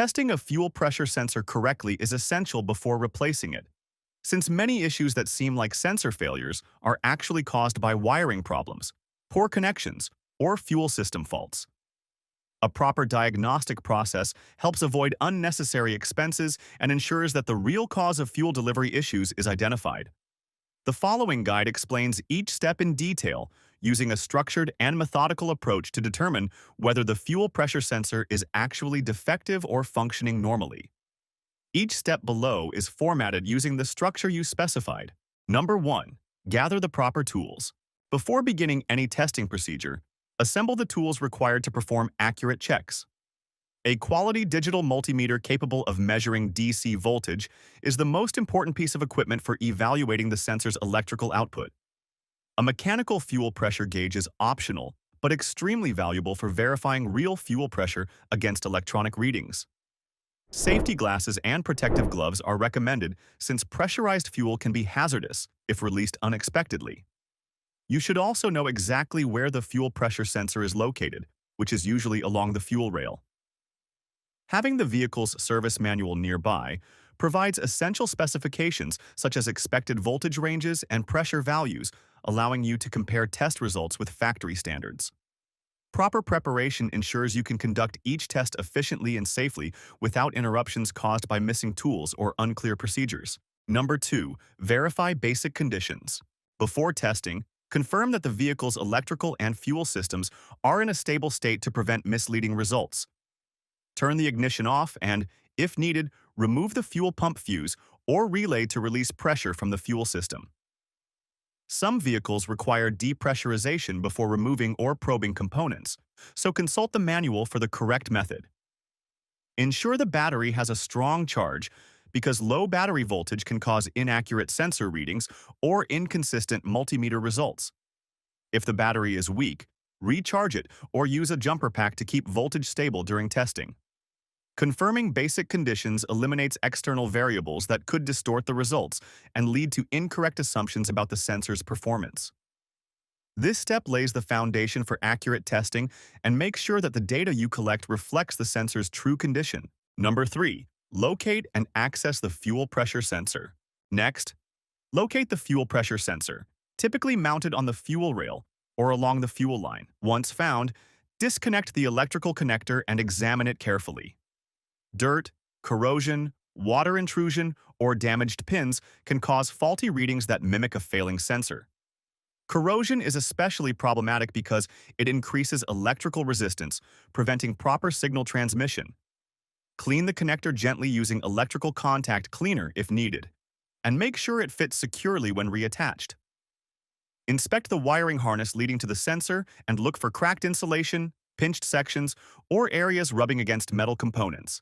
Testing a fuel pressure sensor correctly is essential before replacing it, since many issues that seem like sensor failures are actually caused by wiring problems, poor connections, or fuel system faults. A proper diagnostic process helps avoid unnecessary expenses and ensures that the real cause of fuel delivery issues is identified. The following guide explains each step in detail, using a structured and methodical approach to determine whether the fuel pressure sensor is actually defective or functioning normally. Each step below is formatted using the structure you specified. Number 1. Gather the proper tools. Before beginning any testing procedure, assemble the tools required to perform accurate checks. A quality digital multimeter capable of measuring DC voltage is the most important piece of equipment for evaluating the sensor's electrical output. A mechanical fuel pressure gauge is optional, but extremely valuable for verifying real fuel pressure against electronic readings. Safety glasses and protective gloves are recommended since pressurized fuel can be hazardous if released unexpectedly. You should also know exactly where the fuel pressure sensor is located, which is usually along the fuel rail. Having the vehicle's service manual nearby provides essential specifications such as expected voltage ranges and pressure values, allowing you to compare test results with factory standards. Proper preparation ensures you can conduct each test efficiently and safely without interruptions caused by missing tools or unclear procedures. Number 2. Verify basic conditions. Before testing, confirm that the vehicle's electrical and fuel systems are in a stable state to prevent misleading results. Turn the ignition off and, if needed, remove the fuel pump fuse or relay to release pressure from the fuel system. Some vehicles require depressurization before removing or probing components, so consult the manual for the correct method. Ensure the battery has a strong charge because low battery voltage can cause inaccurate sensor readings or inconsistent multimeter results. If the battery is weak, recharge it or use a jumper pack to keep voltage stable during testing. Confirming basic conditions eliminates external variables that could distort the results and lead to incorrect assumptions about the sensor's performance. This step lays the foundation for accurate testing and makes sure that the data you collect reflects the sensor's true condition. Number 3. Locate and access the fuel pressure sensor. Next, locate the fuel pressure sensor, typically mounted on the fuel rail or along the fuel line. Once found, disconnect the electrical connector and examine it carefully. Dirt, corrosion, water intrusion, or damaged pins can cause faulty readings that mimic a failing sensor. Corrosion is especially problematic because it increases electrical resistance, preventing proper signal transmission. Clean the connector gently using electrical contact cleaner if needed, and make sure it fits securely when reattached. Inspect the wiring harness leading to the sensor and look for cracked insulation, pinched sections, or areas rubbing against metal components.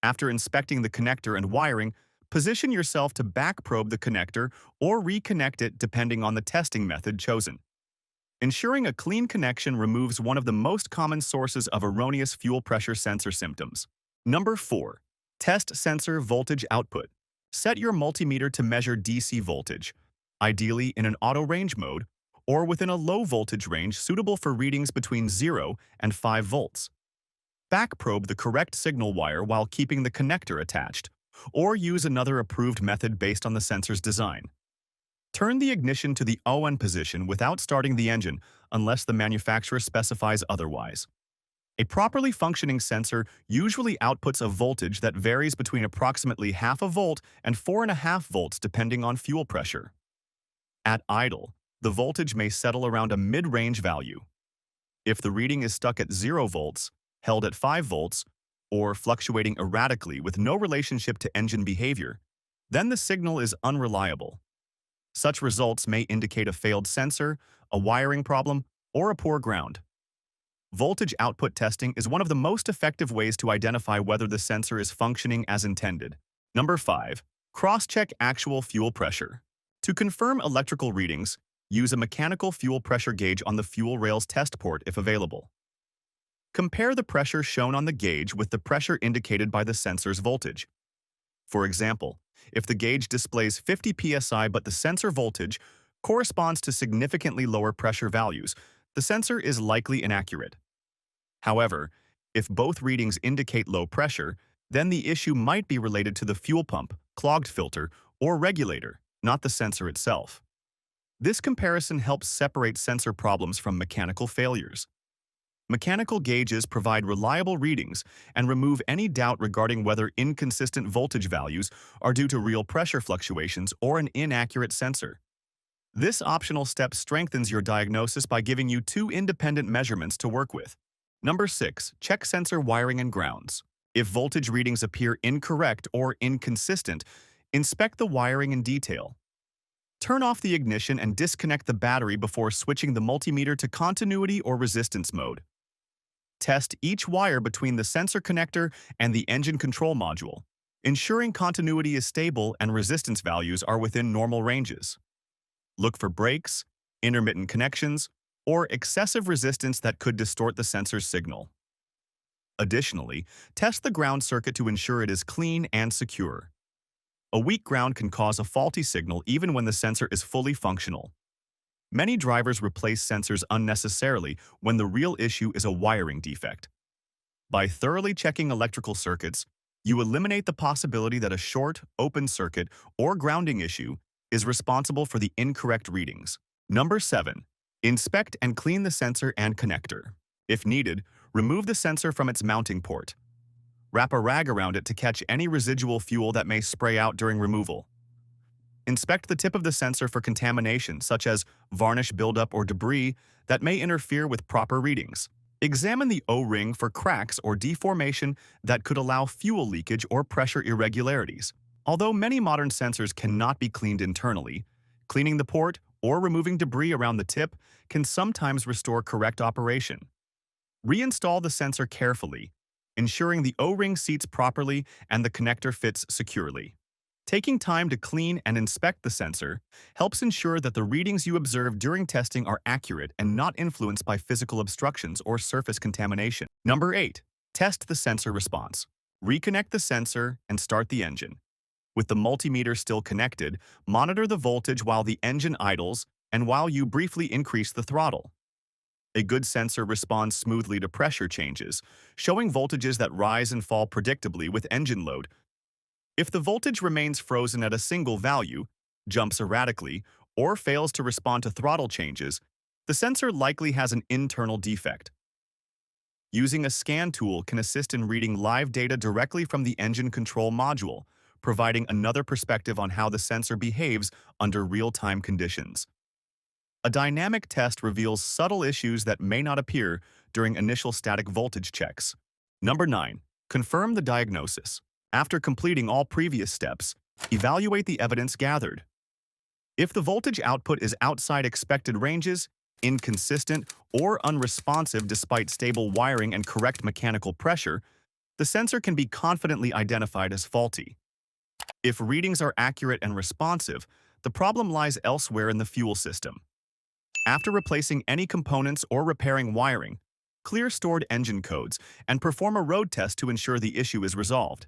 After inspecting the connector and wiring, position yourself to back probe the connector or reconnect it depending on the testing method chosen. Ensuring a clean connection removes one of the most common sources of erroneous fuel pressure sensor symptoms. Number 4. Test sensor voltage output. Set your multimeter to measure DC voltage, ideally in an auto range mode or within a low voltage range suitable for readings between 0 and 5 volts. Back probe the correct signal wire while keeping the connector attached, or use another approved method based on the sensor's design. Turn the ignition to the on position without starting the engine unless the manufacturer specifies otherwise. A properly functioning sensor usually outputs a voltage that varies between approximately half a volt and 4.5 volts depending on fuel pressure. At idle, the voltage may settle around a mid-range value. If the reading is stuck at 0 volts, held at 5 volts, or fluctuating erratically with no relationship to engine behavior, then the signal is unreliable. Such results may indicate a failed sensor, a wiring problem, or a poor ground. Voltage output testing is one of the most effective ways to identify whether the sensor is functioning as intended. Number 5. Cross-check actual fuel pressure. To confirm electrical readings, use a mechanical fuel pressure gauge on the fuel rail's test port if available. Compare the pressure shown on the gauge with the pressure indicated by the sensor's voltage. For example, if the gauge displays 50 psi but the sensor voltage corresponds to significantly lower pressure values, the sensor is likely inaccurate. However, if both readings indicate low pressure, then the issue might be related to the fuel pump, clogged filter, or regulator, not the sensor itself. This comparison helps separate sensor problems from mechanical failures. Mechanical gauges provide reliable readings and remove any doubt regarding whether inconsistent voltage values are due to real pressure fluctuations or an inaccurate sensor. This optional step strengthens your diagnosis by giving you two independent measurements to work with. Number 6. Check sensor wiring and grounds. If voltage readings appear incorrect or inconsistent, inspect the wiring in detail. Turn off the ignition and disconnect the battery before switching the multimeter to continuity or resistance mode. Test each wire between the sensor connector and the engine control module, ensuring continuity is stable and resistance values are within normal ranges. Look for breaks, intermittent connections, or excessive resistance that could distort the sensor's signal. Additionally, test the ground circuit to ensure it is clean and secure. A weak ground can cause a faulty signal even when the sensor is fully functional. Many drivers replace sensors unnecessarily when the real issue is a wiring defect. By thoroughly checking electrical circuits, you eliminate the possibility that a short, open circuit, or grounding issue is responsible for the incorrect readings. Number 7. Inspect and clean the sensor and connector. If needed, remove the sensor from its mounting port. Wrap a rag around it to catch any residual fuel that may spray out during removal. Inspect the tip of the sensor for contamination, such as varnish buildup or debris that may interfere with proper readings. Examine the O-ring for cracks or deformation that could allow fuel leakage or pressure irregularities. Although many modern sensors cannot be cleaned internally, cleaning the port or removing debris around the tip can sometimes restore correct operation. Reinstall the sensor carefully, ensuring the O-ring seats properly and the connector fits securely. Taking time to clean and inspect the sensor helps ensure that the readings you observe during testing are accurate and not influenced by physical obstructions or surface contamination. Number 8. Test the sensor response. Reconnect the sensor and start the engine. With the multimeter still connected, monitor the voltage while the engine idles and while you briefly increase the throttle. A good sensor responds smoothly to pressure changes, showing voltages that rise and fall predictably with engine load. If the voltage remains frozen at a single value, jumps erratically, or fails to respond to throttle changes, the sensor likely has an internal defect. Using a scan tool can assist in reading live data directly from the engine control module, providing another perspective on how the sensor behaves under real-time conditions. A dynamic test reveals subtle issues that may not appear during initial static voltage checks. Number 9. Confirm the diagnosis. After completing all previous steps, evaluate the evidence gathered. If the voltage output is outside expected ranges, inconsistent, or unresponsive despite stable wiring and correct mechanical pressure, the sensor can be confidently identified as faulty. If readings are accurate and responsive, the problem lies elsewhere in the fuel system. After replacing any components or repairing wiring, clear stored engine codes and perform a road test to ensure the issue is resolved.